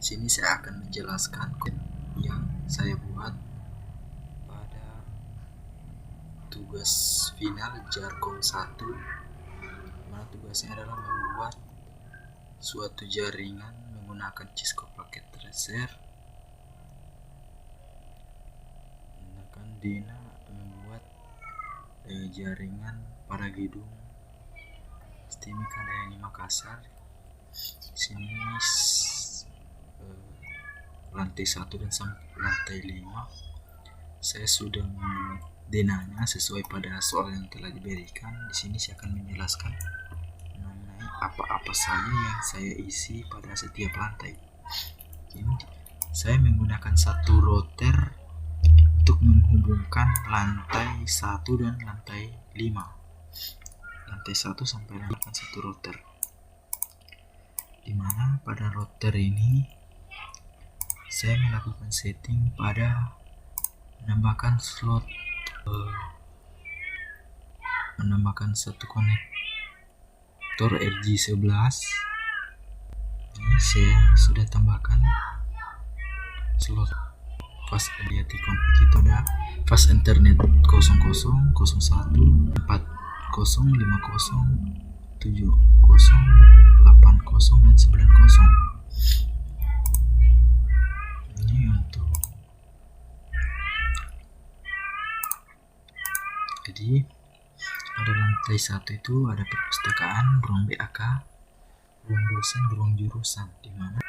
Sini saya akan menjelaskan kode yang saya buat pada tugas final jargon 1, mana tugasnya adalah membuat suatu jaringan menggunakan Cisco Packet Tracer. Gunakan Dina membuat jaringan pada gedung STMIK Handayani Makassar. Sini lantai 1 dan sampai lantai 5 saya sudah membuat denanya sesuai pada soal yang telah diberikan. Di sini saya akan menjelaskan mengenai apa-apa saja yang saya isi pada setiap lantai. Ini saya menggunakan satu router untuk menghubungkan lantai 1 dan lantai 5. Lantai 1 sampai lantai 1 router. Dimana pada router ini saya melakukan setting pada menambahkan slot, menambahkan satu konektor RJ11. Ini saya sudah tambahkan slot fast IDT config itu ada fast internet 00, 01, 40, 50, 70, 80 dan 90. Ini untuk jadi pada lantai 1 itu ada perpustakaan, ruang BAK, ruang dosen, ruang jurusan, di mana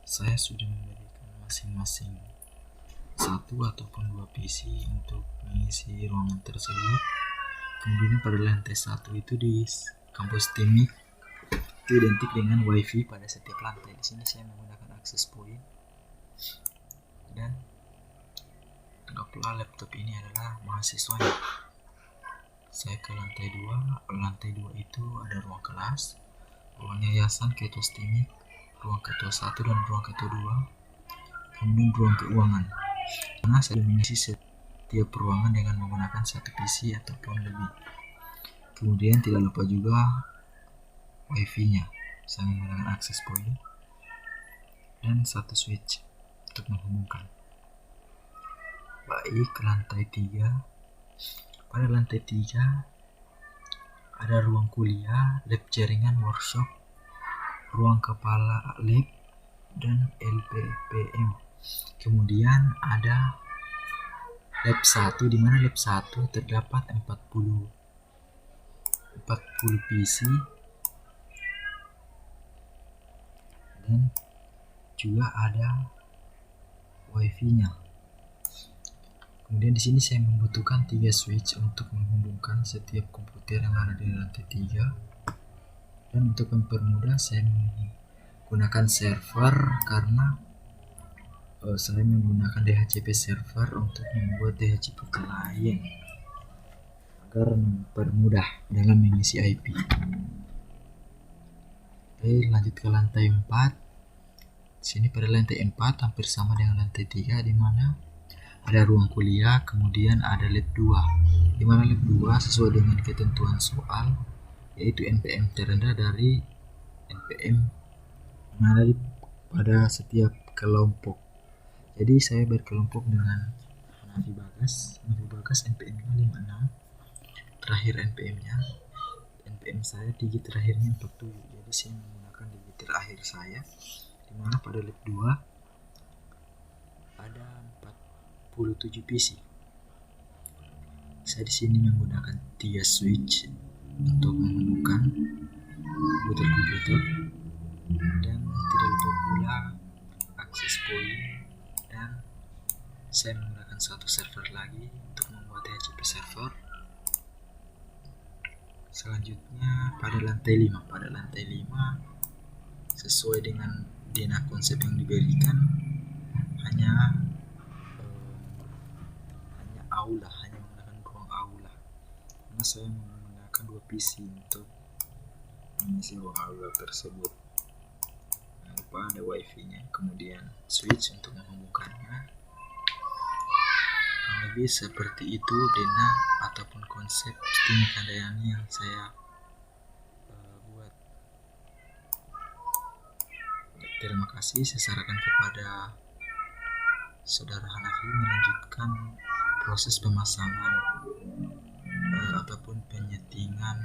saya sudah memberikan masing-masing 1 ataupun 2 PC untuk mengisi ruangan tersebut. Kemudian pada lantai 1 itu di kampus STMIK itu identik dengan WiFi pada setiap lantai. Di sini saya menggunakan access point dan anggaplah laptop ini adalah mahasiswanya. Saya ke lantai 2. Lantai 2 itu ada ruang kelas, ruang yayasan ketua STMIK, ruang ketua 1 dan ruang ketua 2, kemudian ruang keuangan. Karena saya mengisi setiap ruangan dengan menggunakan satu PC ataupun lebih. Kemudian tidak lupa juga WiFi-nya. Saya menggunakan access point dan satu switch untuk menghubungkan. Baik, lantai 3. Pada lantai 3 ada ruang kuliah, lab jaringan, workshop, ruang kepala lab dan LPPM. Kemudian ada lab 1, di mana lab 1 terdapat 40 PC dan juga ada WiFi-nya. Kemudian di sini saya membutuhkan 3 switch untuk menghubungkan setiap komputer yang ada di lantai 3. Dan untuk mempermudah saya menggunakan server karena saya menggunakan DHCP server untuk membuat DHCP client agar mempermudah dalam mengisi IP. Oke, lanjut ke lantai 4. Sini pada lantai 4 hampir sama dengan lantai 3, di mana ada ruang kuliah, kemudian ada lab 2, di mana lab 2 sesuai dengan ketentuan soal yaitu NPM terendah dari NPM mengalir pada setiap kelompok. Jadi saya berkelompok dengan Nafi Bagas NPM-nya 56, terakhir NPM saya digit terakhirnya 47. Jadi saya menggunakan digit terakhir saya, di mana pada lab 2 ada 47 PC. Saya di sini menggunakan 3 switch untuk menghubungkan komputer dan tidak lupa pula access point, dan saya menggunakan satu server lagi untuk membuat DHCP server. Selanjutnya pada lantai 5. Pada lantai 5 sesuai dengan dena konsep yang diberikan hanya menggunakan ruang aula, karena saya menggunakan 2 PC untuk mengisi ruang aula tersebut. Jangan lupa ada WiFi-nya, kemudian switch untuk menghubungkannya. Kurang lebih seperti itu dena ataupun konsep STMIK Handayani yang saya buat. Terima kasih. Saya sarankan kepada Saudara Hanafi melanjutkan proses pemasangan ataupun penyetingan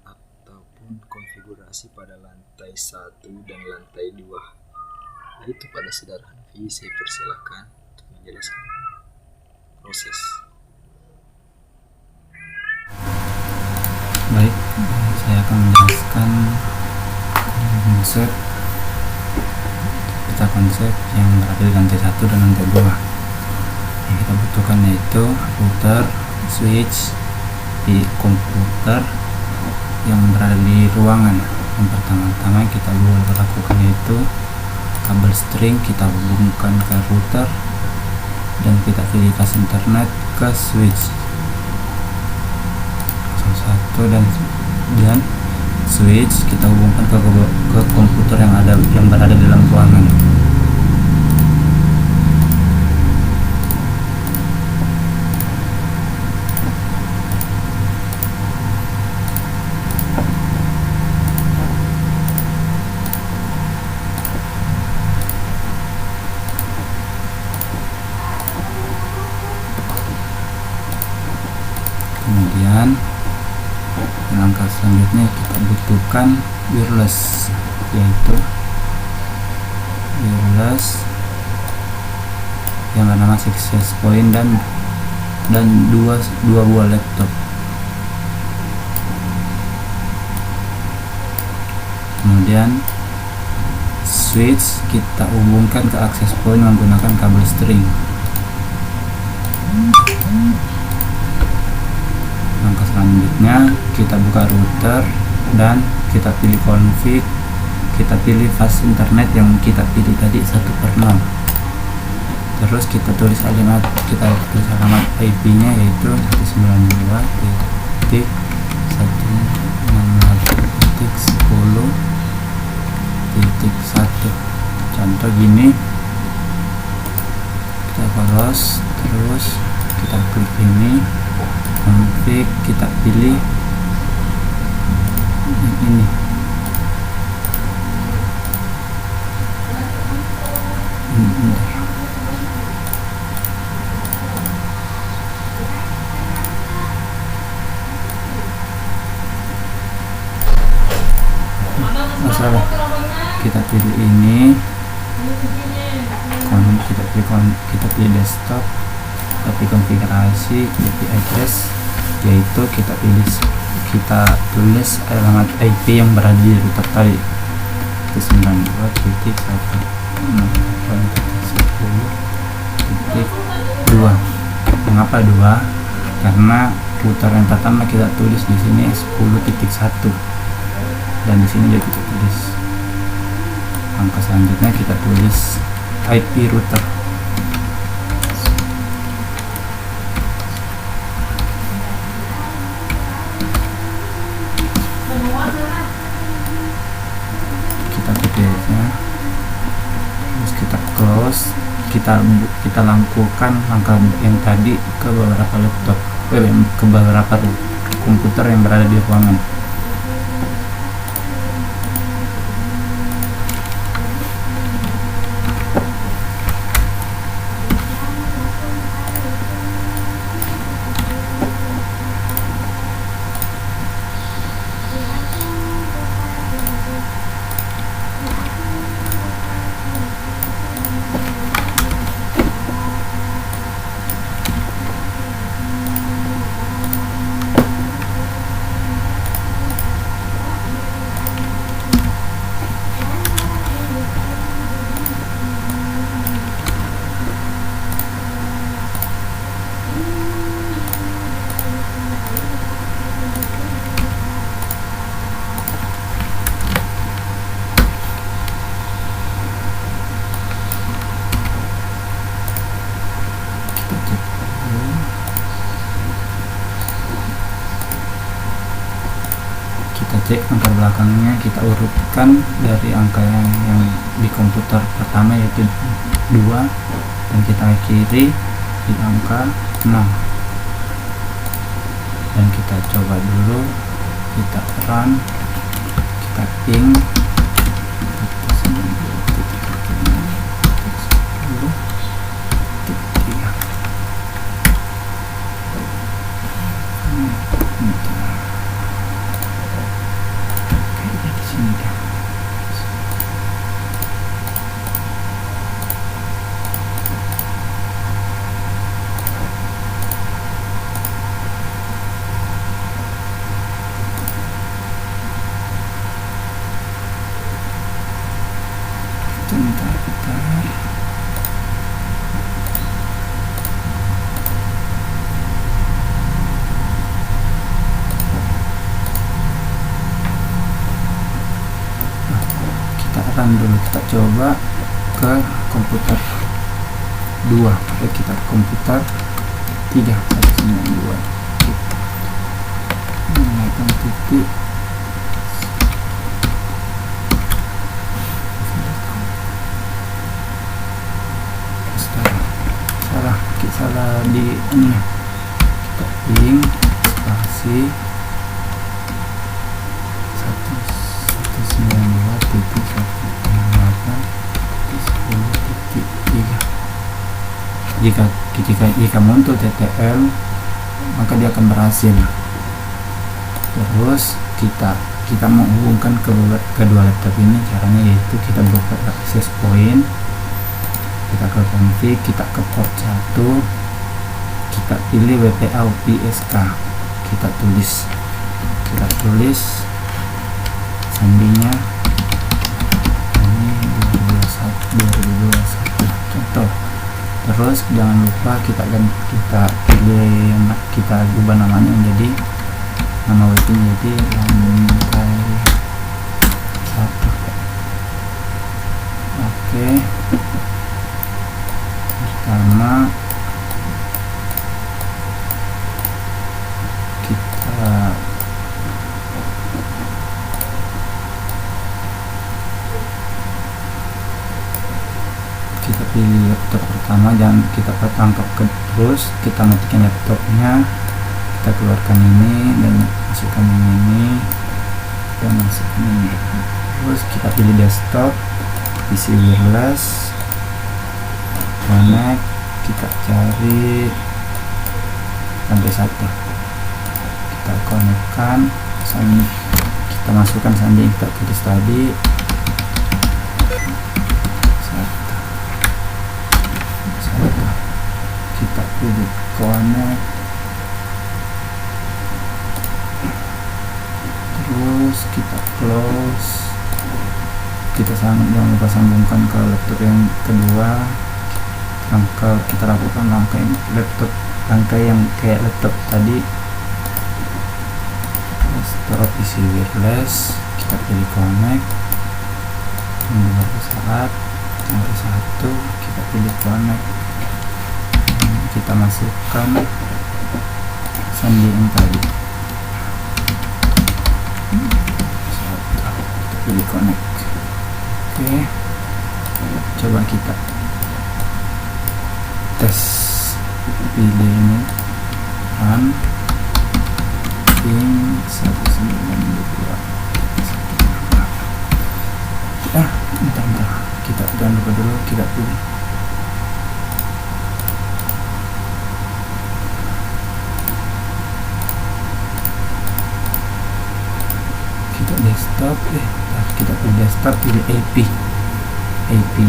ataupun konfigurasi pada lantai 1 dan lantai 2. Itu pada Saudara Hanafi, saya persilahkan untuk menjelaskan proses. Baik, saya akan menjelaskan konsep yang berada di lantai 1 dan lantai 2. Yang kita butuhkan yaitu router, switch di komputer yang berada di ruangan. Yang pertama-tama kita lakukan yaitu kabel string kita hubungkan ke router dan kita pilih kas internet ke switch 1 dan switch kita hubungkan ke komputer yang berada di dalam ruangan. Kemudian langkah selanjutnya kita butuhkan wireless, yaitu wireless yang bernama access point dan dua buah laptop. Kemudian switch kita hubungkan ke access point menggunakan kabel string. Langkah selanjutnya kita buka router dan kita pilih config, kita pilih fast internet yang kita pilih tadi 1/0. Terus kita tulis alamat IP nya yaitu 192.168.10.1. contoh gini, kita close, terus kita klik ini config, kita pilih ini. Masalah kita pilih ini, kita pilih desktop, tapi konfigurasi IP address yaitu kita tulis alamat IP yang berada di router tadi, 92.168.10.2. Mengapa 2? Karena router yang pertama kita tulis di sini 10.1 dan di sini juga kita tulis. Langkah selanjutnya kita tulis IP router. Kita pilihnya, terus kita close, kita lakukan langkah yang tadi ke beberapa laptop, ke beberapa komputer yang berada di ruangan. Cek angka belakangnya, kita urutkan dari angka yang di komputer pertama yaitu 2 dan kita akhiri di angka 6, dan kita coba dulu, kita run. ping 192.10.3. Kayaknya di sini dah. Bentar. Kita run dulu, kita coba ke komputer 2, kita ke komputer 3. 192. Menaikkan titik. Salah di ini, kita ping spasi 192.10.3. Jika muncul TTL maka dia akan berhasil. Terus kita menghubungkan kedua laptop ini. Caranya yaitu kita buka access point, kita ke config, kita ke port 1, kita pilih WPA UPSK, kita tulis sandinya ini 2021 contoh. Terus jangan lupa kita ubah namanya menjadi nama web ini jadi lantai 1. Oke. Pertama kita pilih laptop pertama, jangan kita tangkap terus, kita matikan laptopnya, kita keluarkan ini dan masukkan ini dan masukkan ini. Terus kita pilih desktop, PC wireless, connect, kita cari lantai 1, kita konekkan, kita masukkan sandi yang kita tulis tadi, kita pilih connect, terus kita close, jangan lupa sambungkan ke laptop yang kedua. Kita lakukan rangkai yang kayak laptop tadi. Start PC wireless, kita pilih connect, tunggu beberapa saat, sampai 1, kita pilih connect, kita masukkan sandi yang tadi, kita pilih connect. Oke, coba kita tes, pilih ini run ping 192. Bentar, kita jangan lupa dulu, kita pilih desktop, kita pilih desktop, pilih IP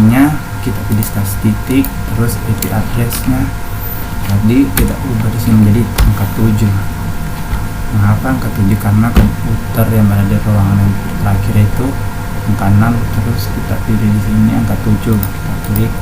nya kita pilih statistik, terus IP addressnya tadi kita ubah di sini menjadi angka 7. Mengapa angka 7? Karena komputer yang berada di ruangan yang terakhir itu angka 6, terus kita pilih di sini angka 7, kita klik.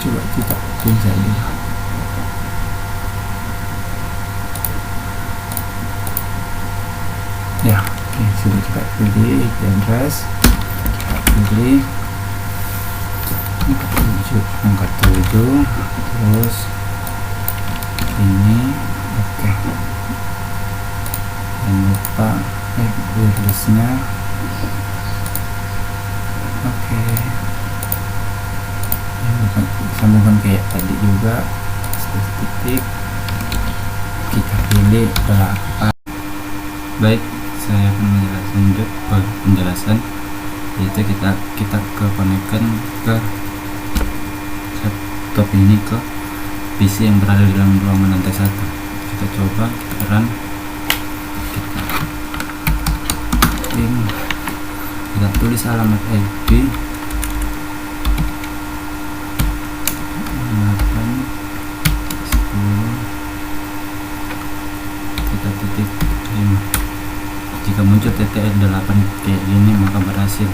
Coba kita bisa dulu. Ya, oke, sudah kita pilih IP address, kita pilih angka 7, terus ini oke. Jangan lupa wirelessnya oke. Sambungkan kayak tadi juga, titik kita pilih berapa. Baik, saya akan lanjut ke penjelasan, yaitu kita ke konekkan ke laptop ini ke PC yang berada di dalam ruangan lantai 1. Kita coba, kita run, kita tulis alamat IP 8.10.5. Jika muncul TTL8 kayak gini maka berhasil.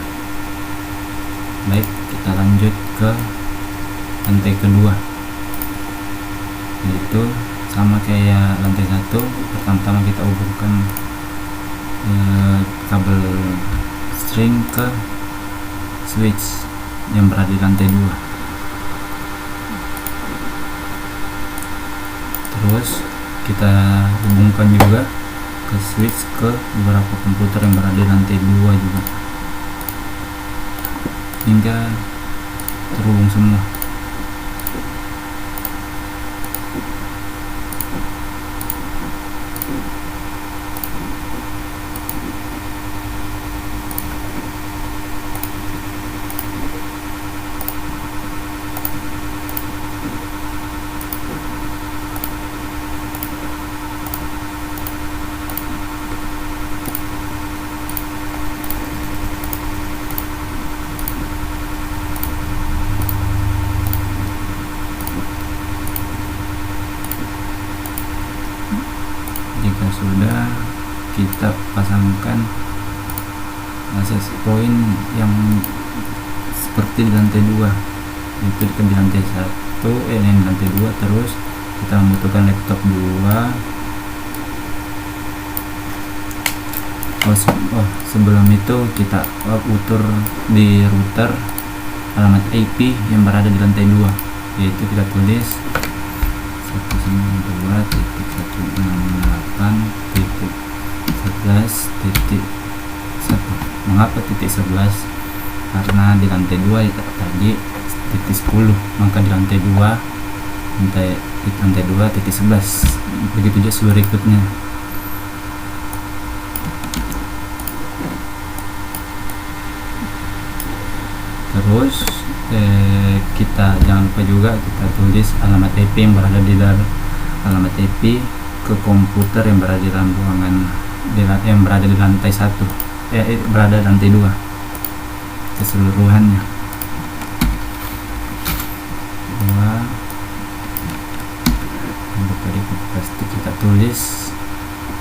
Baik, kita lanjut ke lantai kedua, yaitu sama kayak lantai 1. Pertama-tama kita hubungkan kabel string ke switch yang berada di lantai 2. Terus kita hubungkan juga ke switch ke beberapa komputer yang berada di lantai 2 juga, hingga terhubung semua. Jika sudah, kita pasangkan access point yang seperti di lantai 2, itu di lantai 1, ini di lantai 2. Terus kita membutuhkan laptop 2. Sebelum itu kita putar di router alamat IP yang berada di lantai 2, yaitu kita tulis 192.168.11.1. Mengapa titik 11? Karena di lantai 2 tadi titik 10, maka di lantai 2 titik 11. Begitu juga seluruh berikutnya. Terus kita jangan lupa juga kita tulis alamat IP yang berada di dalam alamat IP ke komputer yang berada di dalam ruangan yang berada di lantai 1, berada di lantai 2 keseluruhannya. Tadi pasti kita tulis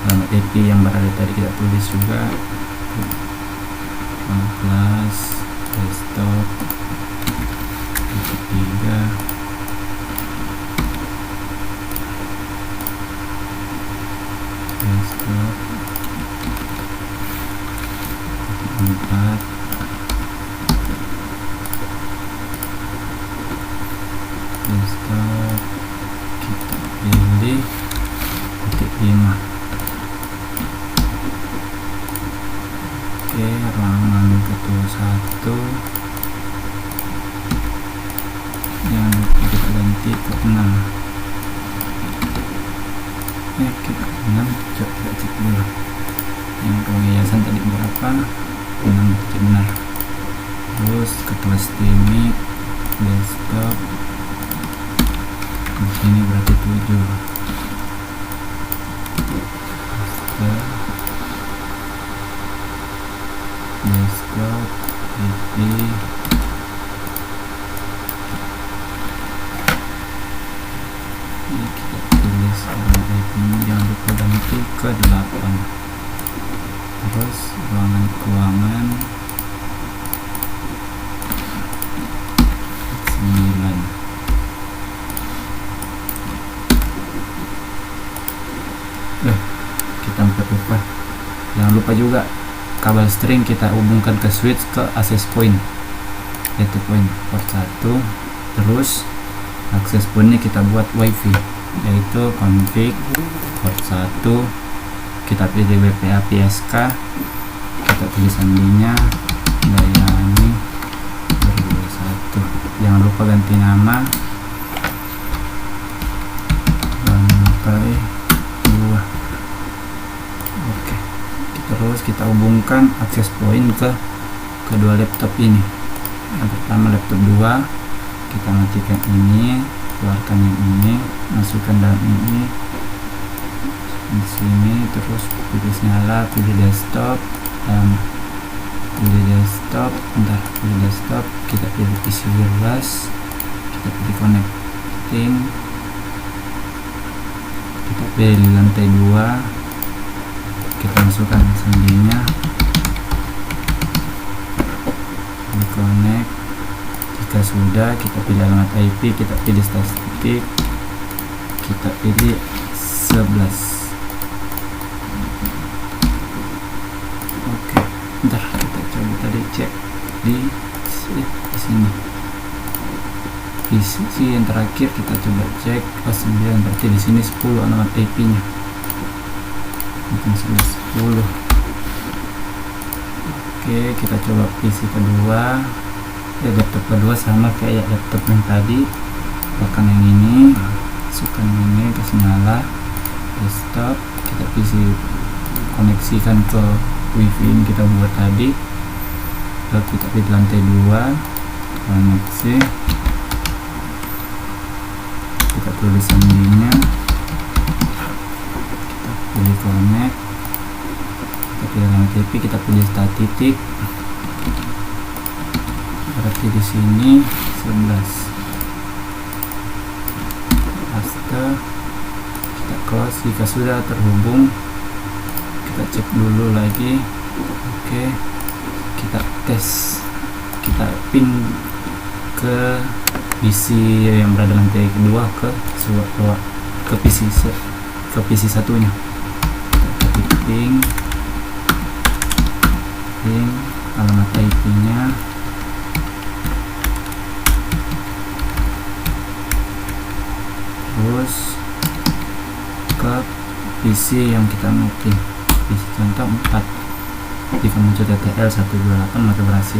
alamat IP yang berada tadi, kita tulis juga kelas desktop 3 desktop 4 desktop, kita pilih titik 5. Oke, ruangan ketua 1 yang kita ganti ke 6. Kita 6, coba cek dulu yang penghiasan tadi berapa, 6 benar. Terus ketua streaming desktop di sini berarti 7. Desktop IP ini kita tulis alamat IP ini, jangan lupa ganti ke 8. Terus ruangan keuangan 9. Kita hampir lupa, jangan lupa juga kabel string kita hubungkan ke switch ke access point, yaitu port 1. Terus access pointnya kita buat wifi, yaitu config port 1, kita pilih WPA PSK, kita pilih sandinya Dayani 2021. Jangan lupa ganti nama lantai 2. Oke, terus kita hubungkan access point ke kedua laptop ini. Yang pertama laptop 2, kita matikan ini, keluarkan yang ini, masukkan dalam ini di sini, terus pilih nyala, pilih desktop, pilih desktop, pilih desktop, kita pilih PC wireless, kita pilih connecting, kita pilih lantai 2, kita masukkan sandinya, di connect. Jika sudah, kita pilih alamat IP, kita pilih statistik, kita pilih 11. Oke, bentar kita coba tadi cek di sini. Visi yang terakhir kita coba cek ke 9, berarti di sini 10 alamat IP-nya. Mungkin 10. Oke, kita coba PC kedua. Laptop kedua sama kayak laptop yang tadi, bahkan yang ini, masukkan ini, kasih nyala desktop, kita PC koneksikan ke wifi yang kita buat tadi, lalu kita pilih lantai 2, koneksi, kita tulis sandinya, kita pilih connect, kita pilih alamat IP, kita pilih statistik, berarti di sini 11. Paste, kita close. Jika sudah terhubung, kita cek dulu lagi. Oke, kita tes, kita pin ke PC yang berada lantai kedua ke PC satunya. Kita ping alamat IP nya, terus ke PC yang kita mau pin, PC contoh 4. Jika muncul TTL 128 maka berhasil.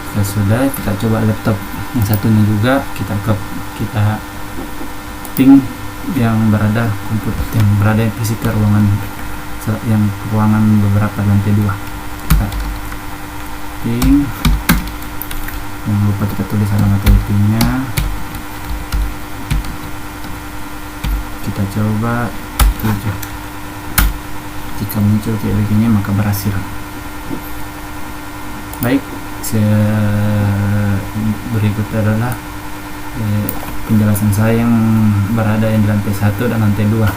Jika sudah, kita coba laptop yang satunya juga, kita ping yang berada PC ke ruangan beberapa lantai 2. Kita ping, jangan lupa kita tulis alamat IP nya. Kita coba 7. Jika muncul kayak begini maka berhasil. Baik, berikut adalah penjelasan saya yang berada di lantai 1 dan lantai 2.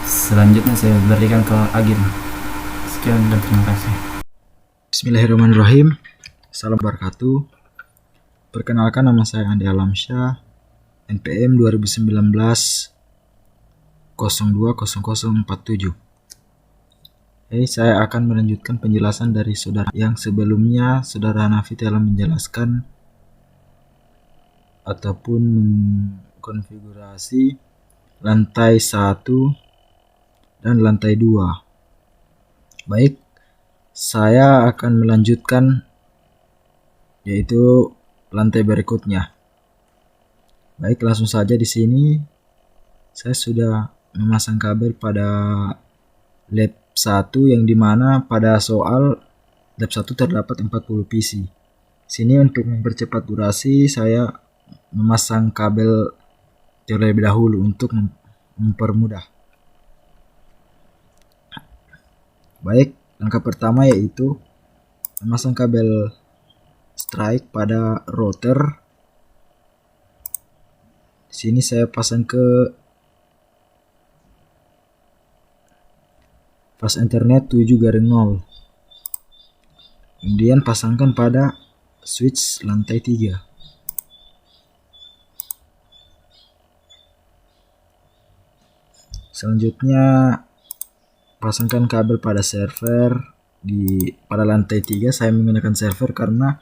Selanjutnya saya berikan ke Agim. Sekian dan terima kasih. Bismillahirrahmanirrahim. Salam wabarakatuh. Perkenalkan, nama saya Andi Alamsyah, NPM 2019 020047. Saya akan melanjutkan penjelasan dari saudara yang sebelumnya. Saudara Nafi telah menjelaskan ataupun mengkonfigurasi lantai 1 dan lantai 2. Baik, saya akan melanjutkan yaitu lantai berikutnya. Baik, langsung saja. Di sini saya sudah memasang kabel pada lab 1, yang dimana pada soal lab 1 terdapat 40 PC. Sini untuk mempercepat durasi saya memasang kabel terlebih dahulu untuk mempermudah. Baik, langkah pertama yaitu memasang kabel strike pada router. Di sini saya pasang ke fast internet 7/0. Kemudian pasangkan pada switch lantai 3. Selanjutnya pasangkan kabel pada server pada lantai 3. Saya menggunakan server karena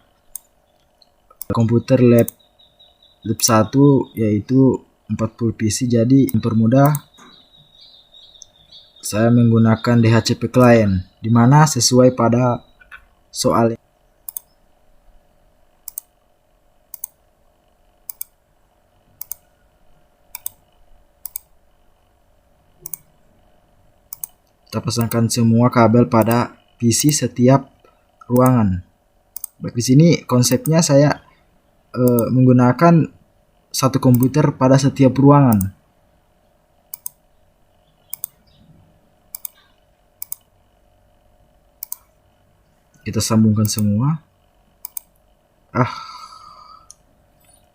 komputer lab 1 yaitu 40 PC, jadi mempermudah saya menggunakan DHCP client, dimana sesuai pada soal kita pasangkan semua kabel pada PC setiap ruangan. Baik, di sini konsepnya saya menggunakan satu komputer pada setiap ruangan. Kita sambungkan semua.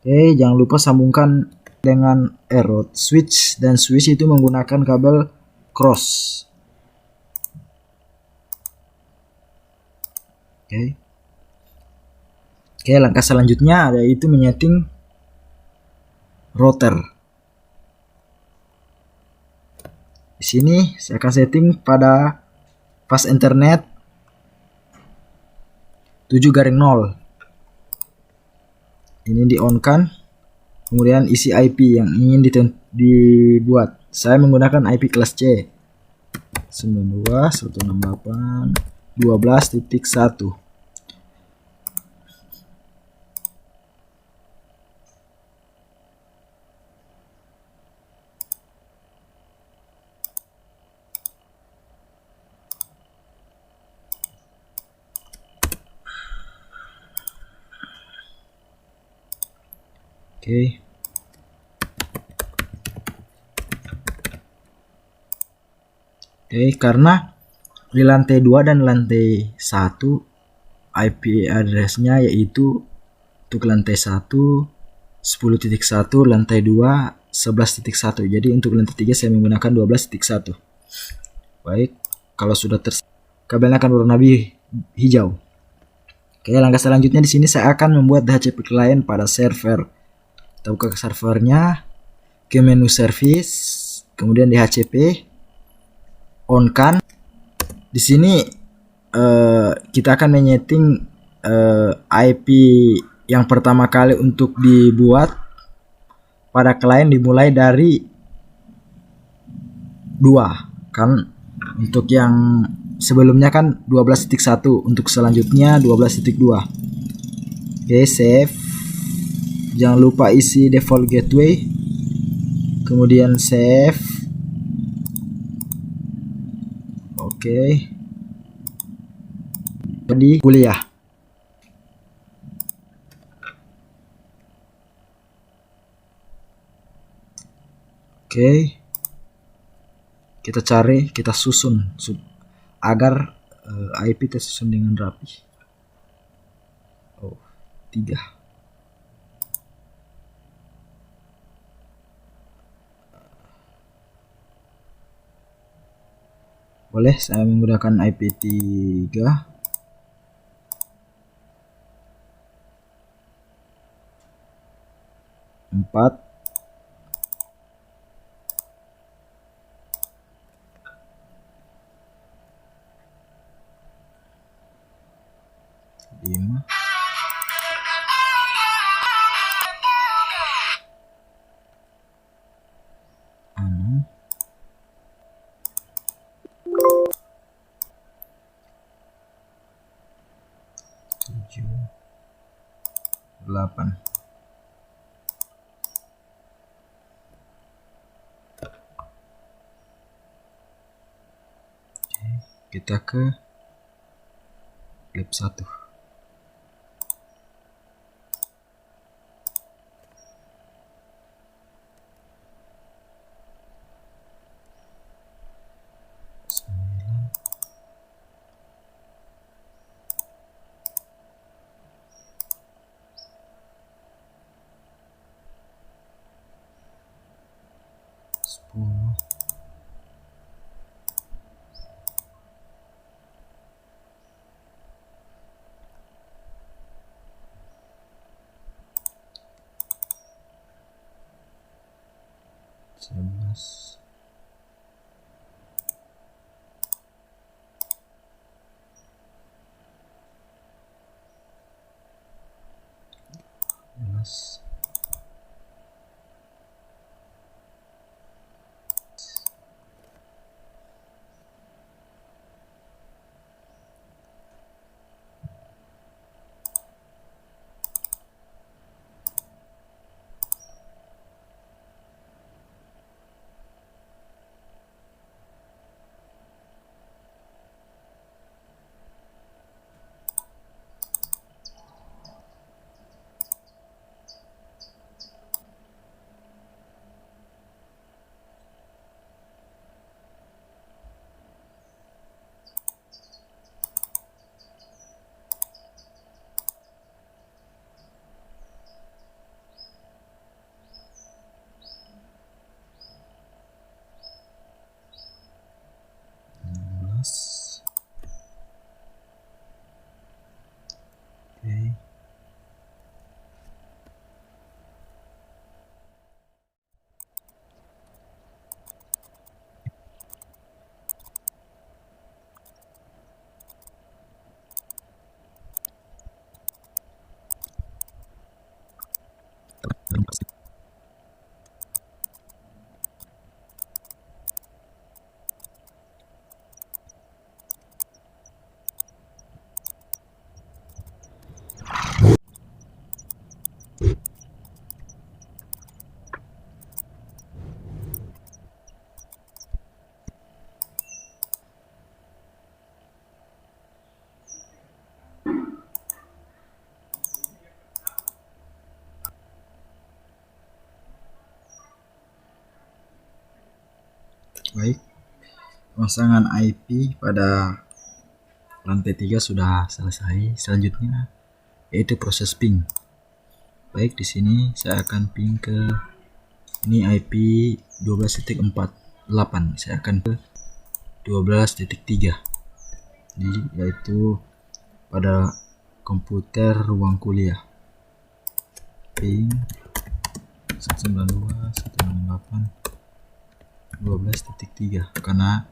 Oke, jangan lupa sambungkan dengan route switch, dan switch itu menggunakan kabel cross. Oke, langkah selanjutnya yaitu menyeting router. Di sini saya akan setting pada fast internet 7/0. Ini di on kan, kemudian isi IP yang ingin dibuat. Saya menggunakan IP kelas C 92.168.12.1. Oke, karena di lantai 2 dan lantai 1 IP address-nya yaitu untuk lantai 1 10.1, lantai 2 11.1. Jadi untuk lantai 3 saya menggunakan 12.1. Baik, kalau sudah kabelnya akan berwarna hijau. Oke, langkah selanjutnya di sini saya akan membuat DHCP client pada server. Kita buka ke servernya, ke menu service, kemudian DHCP, on kan. Di sini kita akan menyeting IP yang pertama kali untuk dibuat pada klien dimulai dari 2 kan. Untuk yang sebelumnya kan 12.1, untuk selanjutnya 12.2. Oke, save. Jangan lupa isi default gateway, kemudian save. Oke, jadi kuliah. Oke, kita cari, kita susun agar IP tersusun dengan rapi. 3. Boleh saya menggunakan IP 3. 4. 5. 6. 7. 8. Kita ke lab 1. Sepuluh. 11. 16. Oke. Baik, pemasangan IP pada lantai 3 sudah selesai. Selanjutnya yaitu proses ping. Baik, di sini saya akan ping ke ini IP 12.48. Saya akan ke 12.3. Jadi yaitu pada komputer ruang kuliah. Ping 192.168.12.3 karena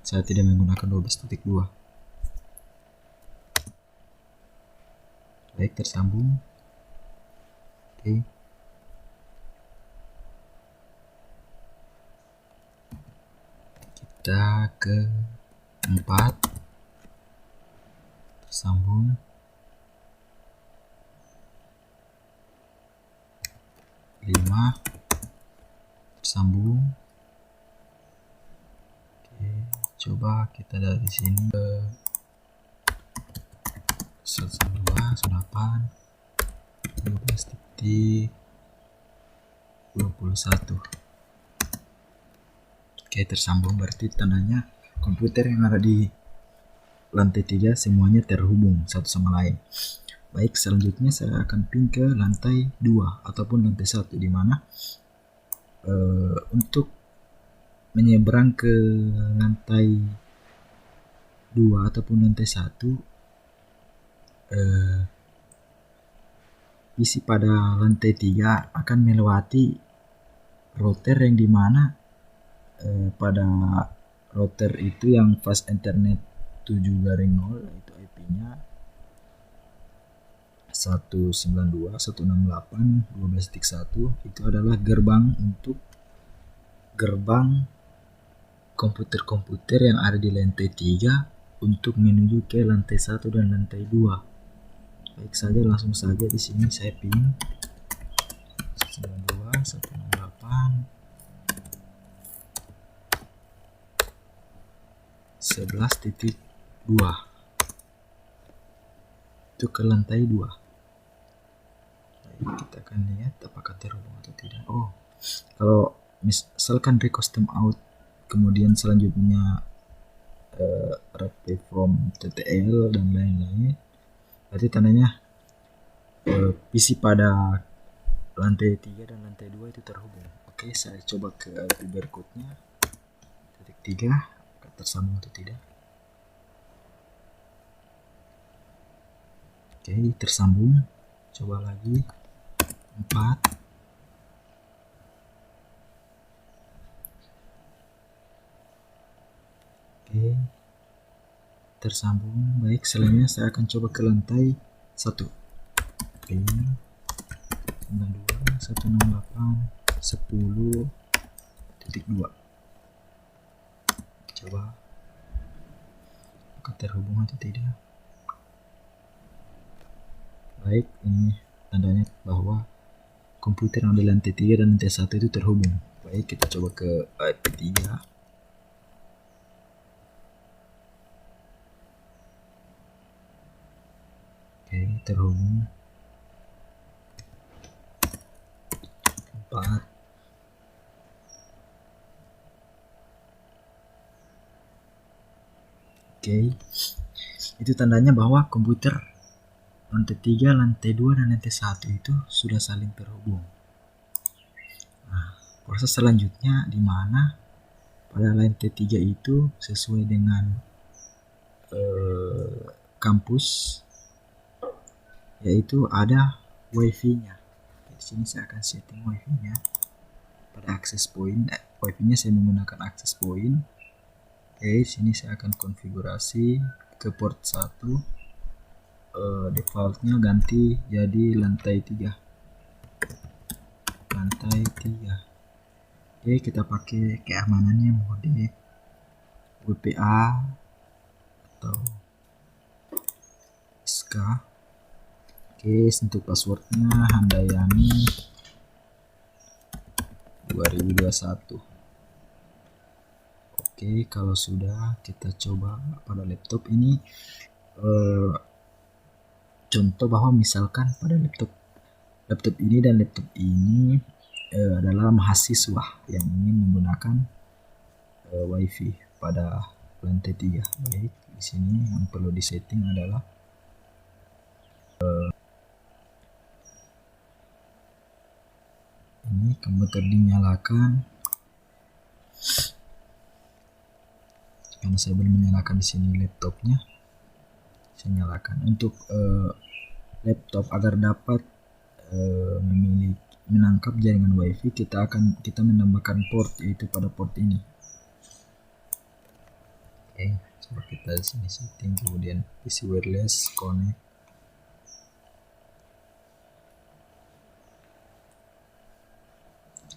saya tidak menggunakan 12.2. Baik, tersambung. Oke. Kita ke 4. Tersambung. 5. Tersambung. Oke, coba kita dari sini ke 192.168.12.21. Oke, tersambung, berarti tandanya komputer yang ada di lantai 3 semuanya terhubung satu sama lain. Baik, selanjutnya saya akan ping ke lantai 2 ataupun lantai 1, di mana untuk menyeberang ke lantai 2 ataupun lantai 1, isi pada lantai 3 akan melewati router yang dimana pada router itu yang fast internet 7/0 itu IP-nya 192.168.12.1. itu adalah gerbang komputer-komputer yang ada di lantai 3 untuk menuju ke lantai 1 dan lantai 2. Baik saja, langsung saja di sini saya ping 192.168.11.2 itu ke lantai 2. Kita akan lihat apakah terhubung atau tidak. Oh, kalau misalkan request timeout kemudian selanjutnya reply from TTL dan lain-lain, berarti tandanya PC pada lantai 3 dan lantai 2 itu terhubung. Oke, saya coba ke IP berikutnya titik 3 apakah tersambung atau tidak. Oke, tersambung. Coba lagi 4. Oke, tersambung. Baik, selanjutnya saya akan coba ke lantai 1. Ping 192.168.10.2. Coba apakah terhubung atau tidak. Baik, ini tandanya bahwa komputer yang di lantai 3 dan lantai 1 itu terhubung. Baik, kita coba ke IP3. Oke, terhubung. 4. Oke, itu tandanya bahwa komputer lantai 3, lantai 2, dan lantai 1 itu sudah saling terhubung. Nah, proses selanjutnya di mana pada lantai 3 itu sesuai dengan kampus, yaitu ada wifi-nya. Di sini saya akan setting wifi-nya pada access point. Wifi-nya saya menggunakan access point. Oke, sini saya akan konfigurasi ke port 1. Defaultnya ganti jadi lantai 3. Lantai 3. Oke, kita pakai keamanannya mode WPA atau SK. Oke, untuk passwordnya Handayani 2021. Oke, kalau sudah, kita coba pada laptop ini. Contoh bahwa misalkan pada laptop ini dan laptop ini adalah mahasiswa yang ingin menggunakan wifi pada lantai 3. Baik, di sini yang perlu disetting adalah ini komputer dinyalakan. Karena saya belum menyalakan di sini laptopnya, saya nyalakan. Untuk laptop agar dapat menangkap jaringan wifi, kita menambahkan port, yaitu pada port ini. Oke, coba kita di sini setting, kemudian PC wireless connect.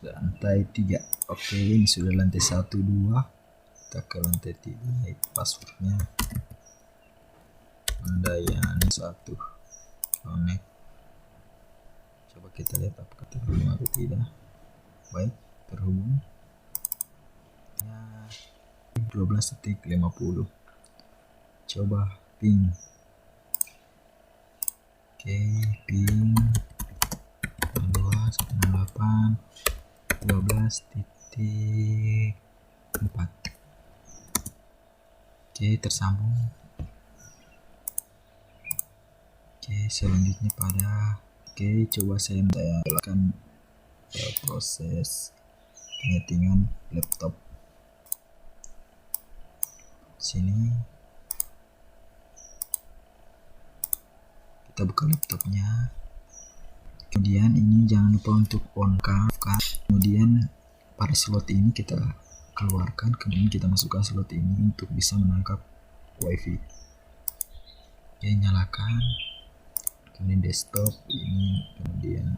Lantai 3. Oke, ini sudah lantai 1, 2. Kita ke lantai 3, passwordnya Handayani 1 connect. Coba kita lihat apakah terhubung atau tidak. Baik, terhubung ya, 12.50. Coba ping. Oke, ping 12.12.4. Oke, tersambung. Oke, selanjutnya coba saya lakukan proses penyetingan laptop. Sini kita buka laptopnya. Kemudian ini jangan lupa untuk on cam. Kemudian pada slot ini kita keluarkan, kemudian kita masukkan slot ini untuk bisa menangkap wifi. Oke, nyalakan. Kemudian desktop ini, kemudian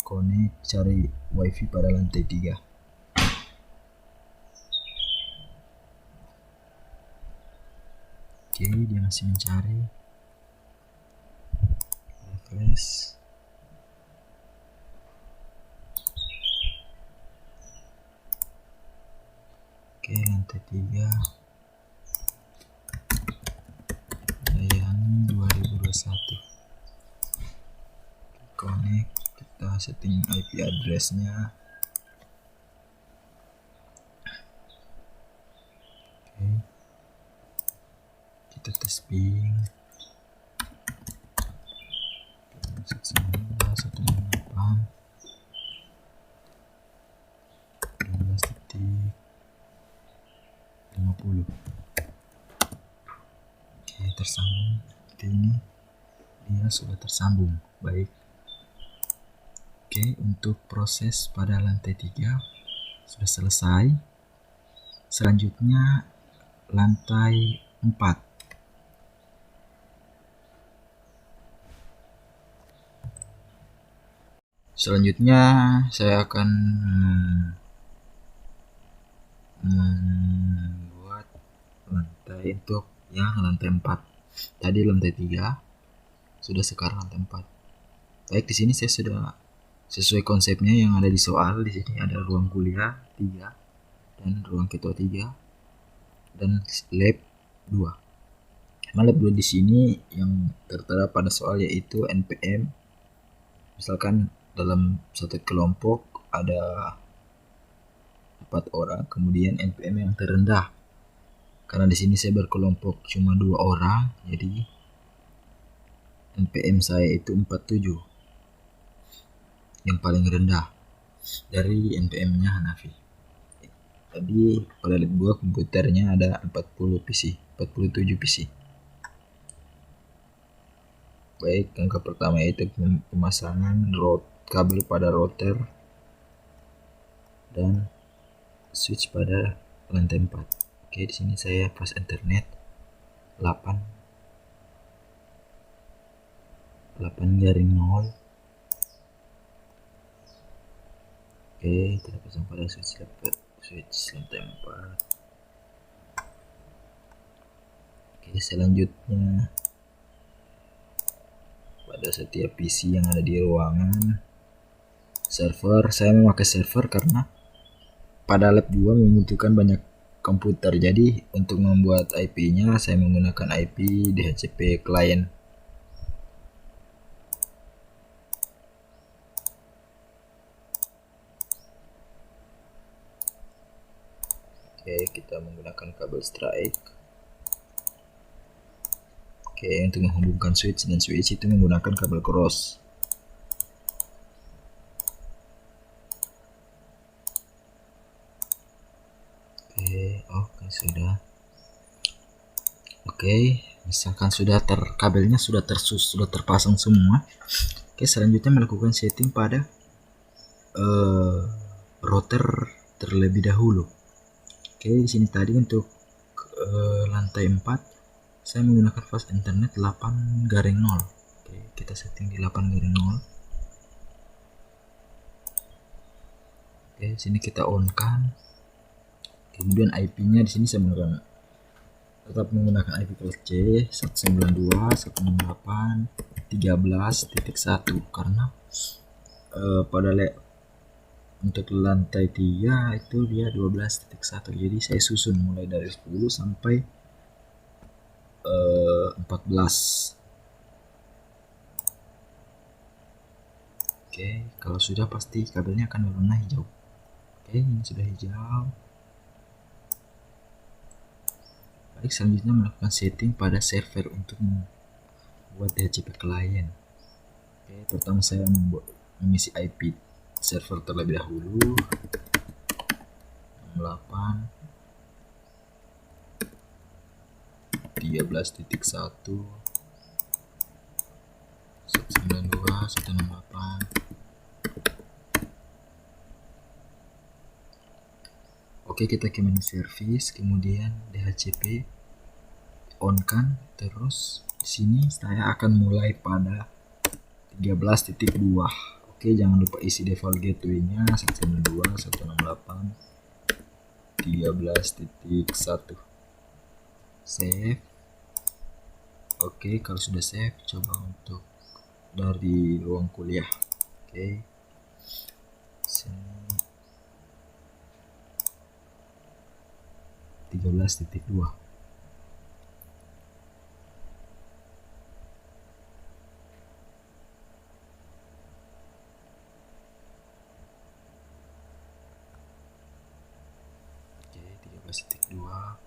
connect, cari wifi pada lantai 3. Oke, dia masih mencari. Refresh. Oke, lantai 3. Handayani 2021. Connect, kita setting IP address-nya. Oke, kita tes ping 168 12.50. Oke, tersambung. Seperti ini, dia sudah tersambung. Baik. Oke, untuk proses pada lantai 3 sudah selesai. Selanjutnya lantai 4. Selanjutnya saya akan membuat lantai untuk yang lantai 4. Tadi lantai 3 sudah, sekarang lantai 4. Baik, di sini saya sudah sesuai konsepnya yang ada di soal. Di sini ada ruang kuliah 3 dan ruang ketua 3 dan lab 2. Lab 2 di sini yang tertera pada soal yaitu NPM. Misalkan dalam satu kelompok ada 4 orang, kemudian NPM yang terendah. Karena di sini saya berkelompok cuma 2 orang, jadi NPM saya itu 47. Yang paling rendah dari NPM-nya Hanafi. Tadi pada lab 2 komputernya ada 47 PC. Baik, angka pertama itu pemasangan kabel pada router dan switch pada lantai 4. Oke, di sini saya pas internet 8 garing 0. Oke, kita pasang pada switch lantai 4. Oke, selanjutnya pada setiap PC yang ada di ruangan server, saya memakai server karena pada lab 2 membutuhkan banyak komputer. Jadi untuk membuat IP-nya saya menggunakan IP DHCP client. Oke, kita menggunakan kabel strike. Oke, untuk menghubungkan switch dan switch itu menggunakan kabel cross. Oke, sudah. Oke, misalkan kabelnya sudah terpasang semua. Oke, selanjutnya melakukan setting pada router terlebih dahulu. Oke, di sini tadi untuk lantai 4 saya menggunakan fast internet 8 garing 0. Oke, kita setting di 8 garing 0. Oke, di sini kita on kan. Kemudian IP-nya di sini saya tetap menggunakan IP kelas C 192.168.13.1 karena pada untuk lantai 3 itu dia 12.1. Jadi saya susun mulai dari 10 sampai 14. Oke, kalau sudah pasti kabelnya akan berwarna hijau. Oke, ini sudah hijau. Baik, selanjutnya melakukan setting pada server untuk membuat DHCP client. Oke, pertama saya mengisi IP server terlebih dahulu 68 13.1 192 168. Oke, kita ke menu service, kemudian DHCP on kan, terus di sini saya akan mulai pada 13.2. Oke, jangan lupa isi default gateway-nya 192 168 13.1. Save. Oke, kalau sudah save, coba untuk dari ruang kuliah. Oke, sini 13.2. Oke, 13.2.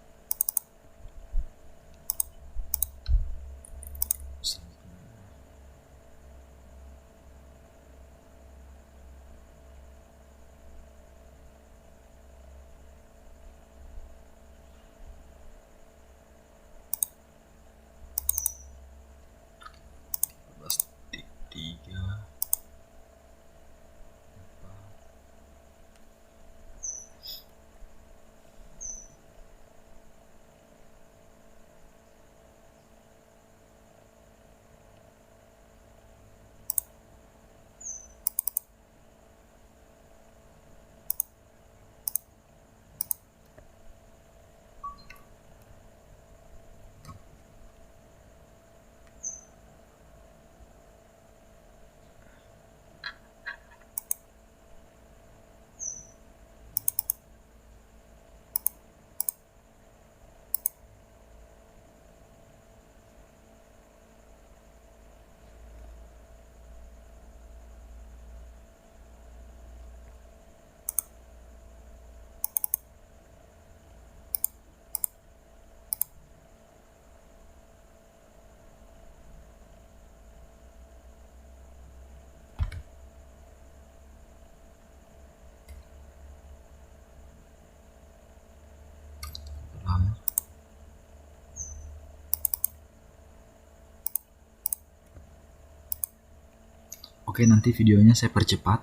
Oke, nanti videonya saya percepat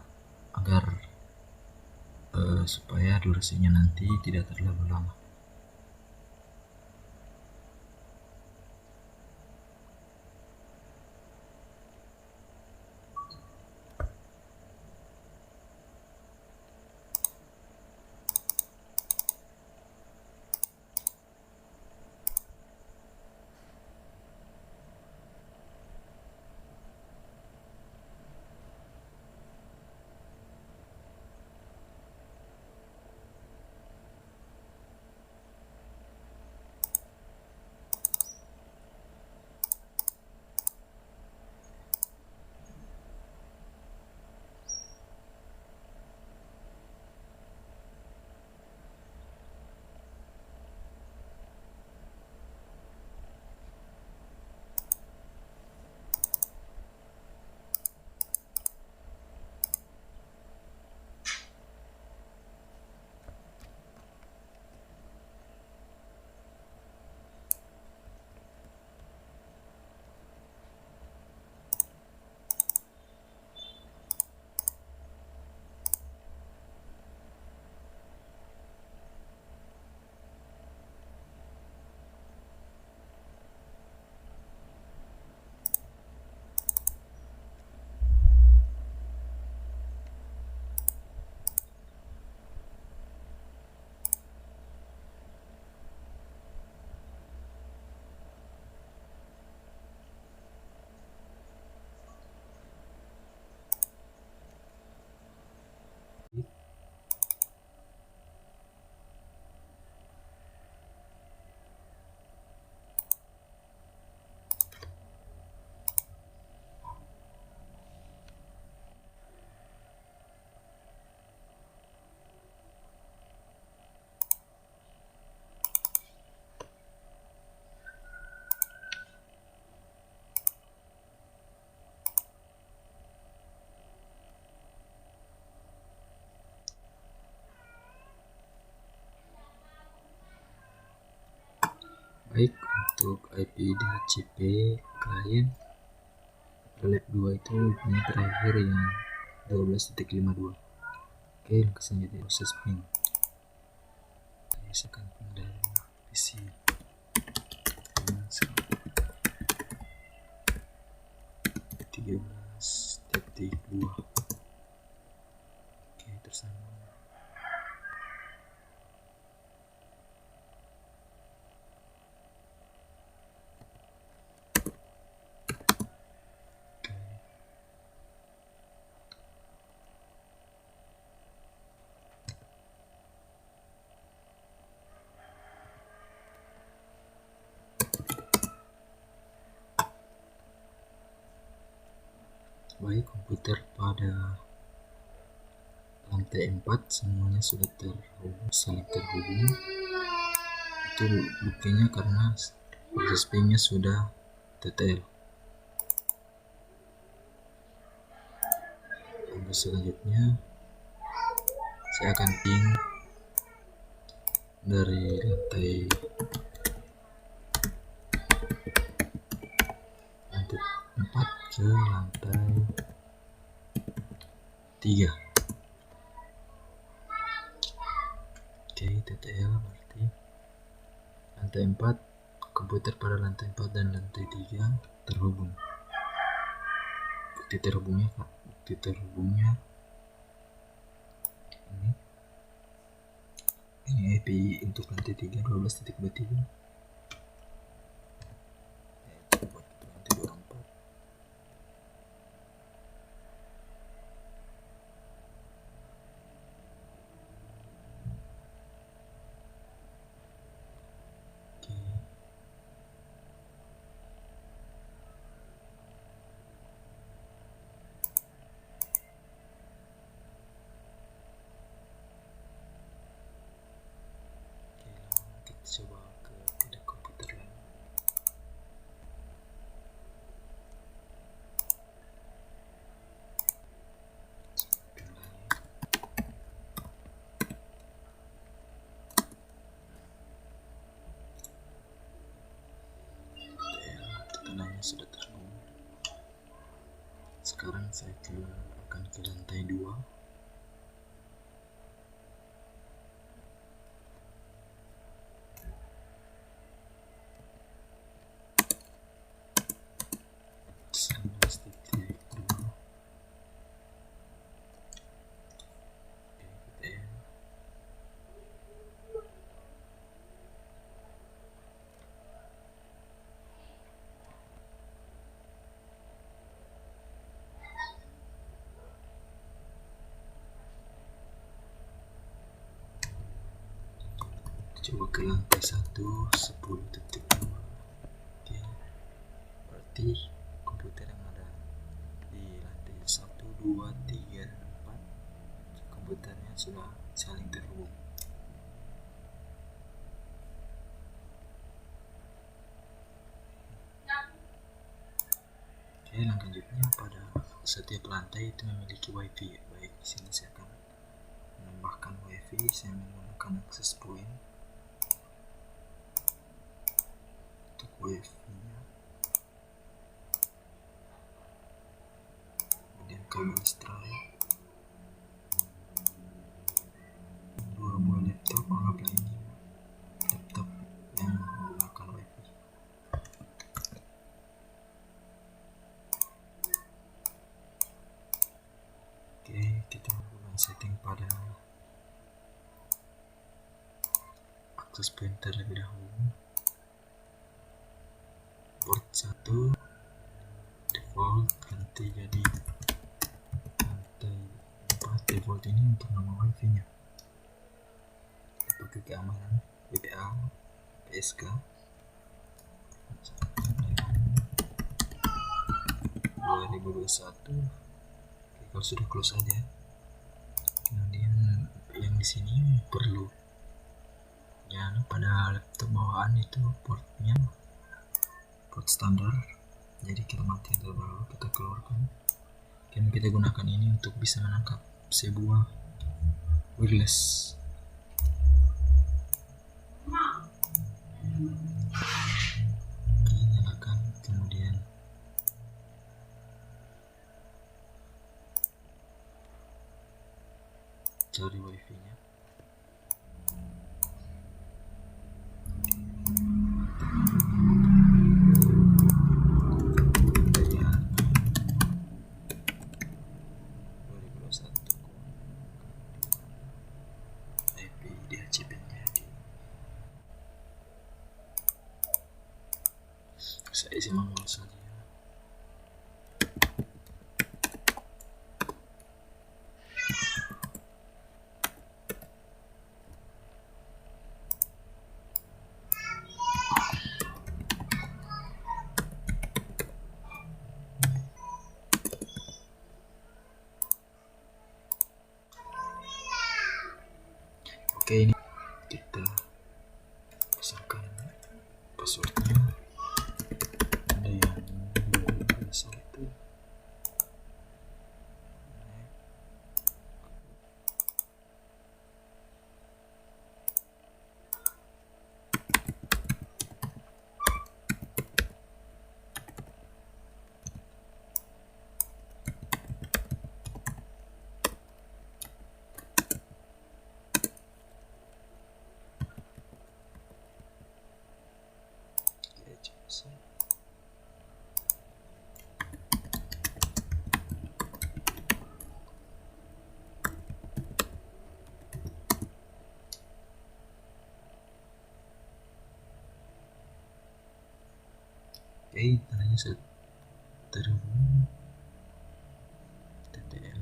agar supaya durasinya nanti tidak terlalu lama. Baik, untuk IP DHCP klien lab 2 itu IP-nya terakhir yang 12.52. Oke, langsung jadi proses ping. Saya akan ping dari PC 13.2. Oke, tersambung. Baik, komputer pada lantai 4 semuanya sudah saling terhubung. Itu buktinya karena proses pingnya sudah TTL. Untuk selanjutnya saya akan ping dari lantai 4 ke lantai 3. Oke, TTL berarti lantai 4, komputer pada lantai 4 dan lantai 3 terhubung. Bukti terhubungnya ini IP untuk lantai 3 12.23. Buat lantai 24. Oke. Kita coba ke kita akan ke lantai 2. Coba ke lantai 1, 10.2. Oke, berarti komputer yang ada di lantai 1, 2, 3, dan 4 komputernya sudah saling terhubung. Oke, langkah selanjutnya pada setiap lantai itu memiliki wifi. Baik, di sini saya akan menambahkan wifi. Saya menggunakan access point untuk wifi-nya. Kemudian kabel Stripe, 2 buah laptop. Anggaplah ini laptop yang menggunakan wifi. Oke, kita lakukan setting pada akses point terlebih dahulu. Port 1 default ganti jadi lantai 4. Default ini untuk nama wifi nya. Pakai keamanan WPA PSK 2021. Oke, kalau sudah close aja. Kemudian yang di sini perlu ya, pada laptop bawaan itu portnya port standar, jadi kita matikan terlebih dahulu, kita keluarkan. Kemudian kita gunakan ini untuk bisa menangkap sebuah wireless. Oke, nyalakan, kemudian cari wifi nya. Saya isi manual saja. Oke, ini kita pasangkan passwordnya. Ada yang 221. Oke, tandanya sudah terhubung. TTL.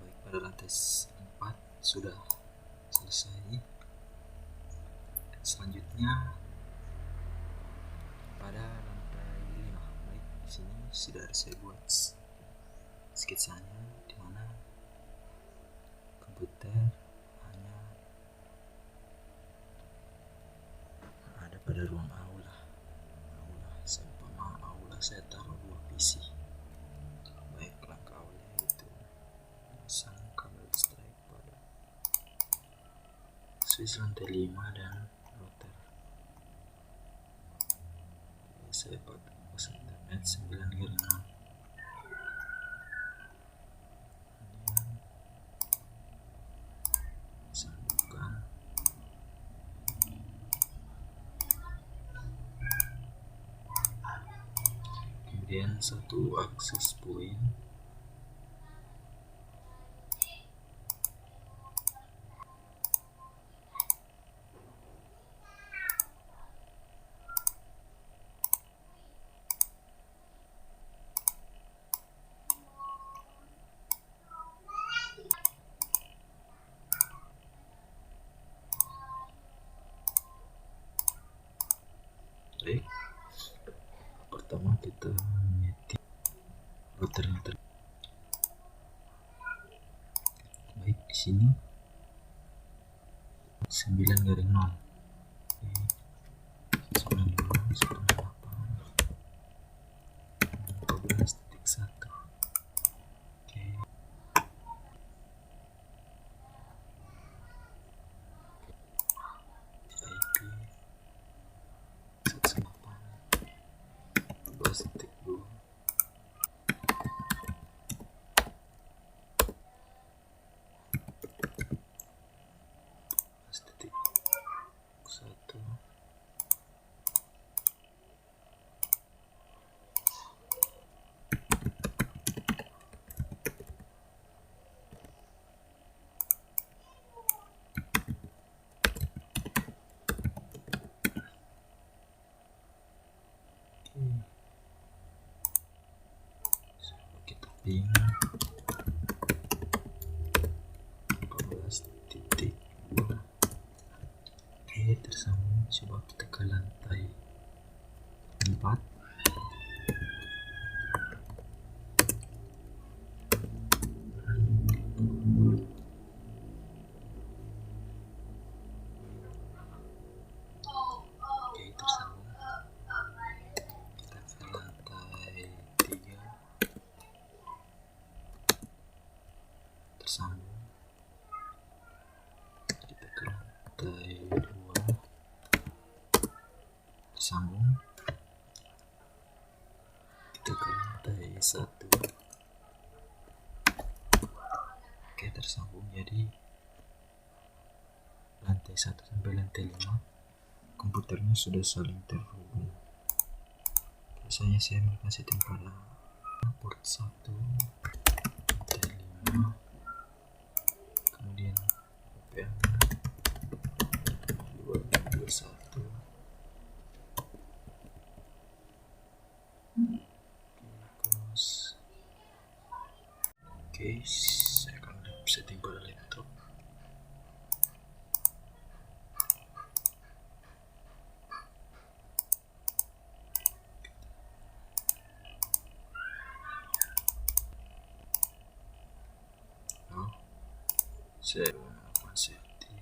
Baik, pada lantai 4 sudah selesai. Selanjutnya pada lantai 5. Baik, di sini sudah saya buat sketsanya, di mana komputer hanya ada pada ruang aula. Seumpama aula saya taruh 2 PC. switch lantai 5 dan router. Saya pakai pos internet 9/0. Sambungkan. Kemudian satu akses point. Baik, pertama kita menyetting routernya baik di sini 9/0. Oke, 12.1. Oke, IP 198.12.2. Kita ping 14.2. Oke, tersambung. Coba kita ke lantai 4. Oke, tersambung. Kita ke lantai 3. Tersambung. Kita ke lantai 2. Tersambung. Kita ke lantai 1. Oke, tersambung. Jadi lantai 1 sampai lantai 5 komputernya sudah saling terhubung. Biasanya saya melakukan setting pada port 1 lantai 5, kemudian VPN 221. Close. Oke, saya akan setting pada laptop. Saya melakukan setting.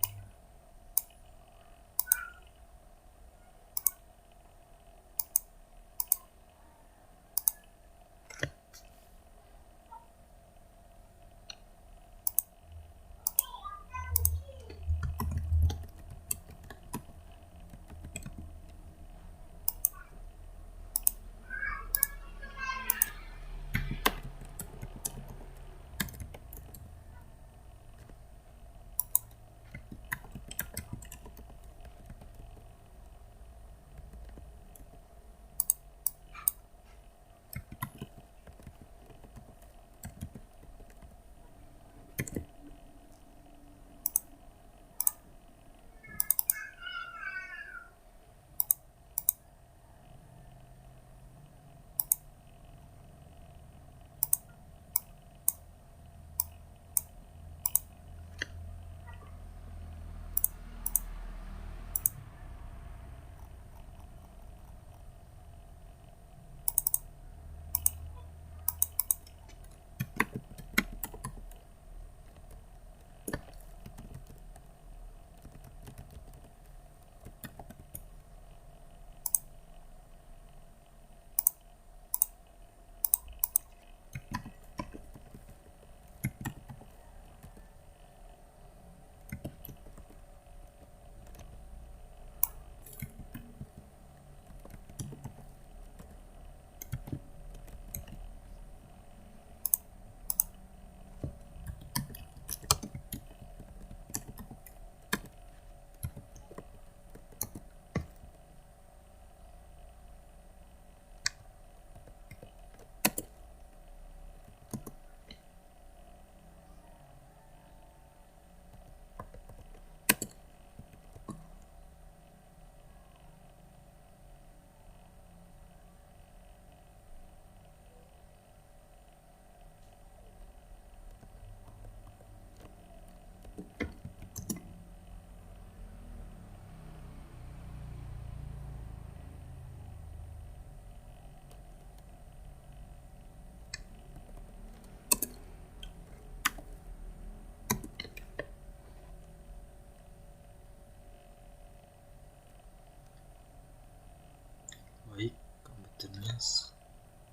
baik, komputernya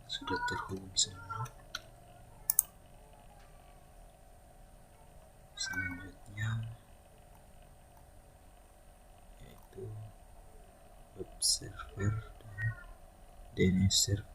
sudah terhubung semua. Selanjutnya yaitu web server dan DNS server.